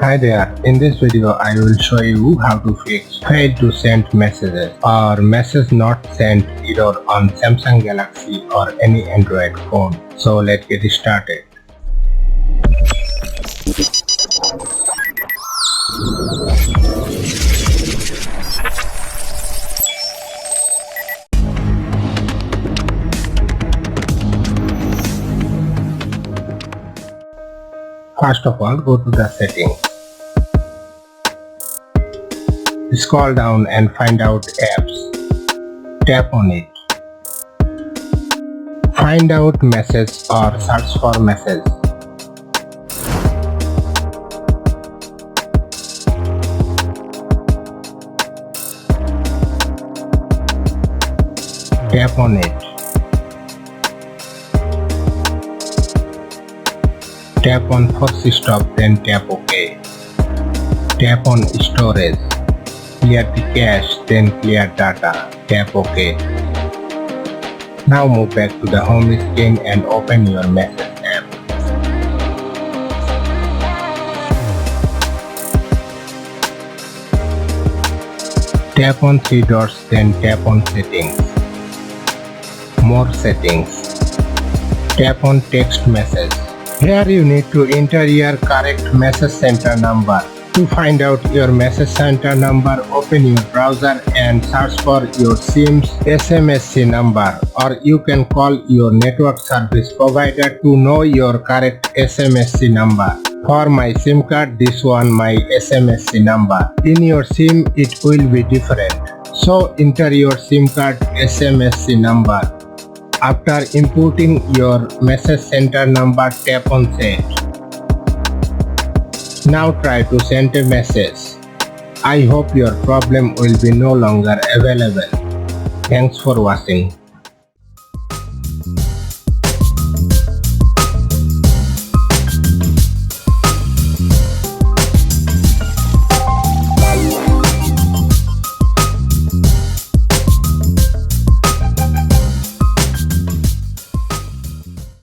Hi there, in this video I will show you how to fix fail to send messages or message not sent error on Samsung Galaxy or any Android phone. So let's get started. First of all, go to the settings. Scroll down and find out apps. Tap on it. Find out message or search for message. Tap on it. Tap on force stop, then tap OK. Tap on storage. Clear the cache, then clear data. Tap OK. Now move back to the home screen and open your message app. Tap on three dots, then tap on settings. More settings. Tap on text message. Here you need to enter your correct message center number. To find out your message center number, open your browser and search for your SIM's SMSC number, or you can call your network service provider to know your correct SMSC number. For my SIM card, this one my SMSC number. In your SIM it will be different. So enter your SIM card SMSC number. After inputting your message center number, tap on send. Now try to send a message. I hope your problem will be no longer available. Thanks for watching.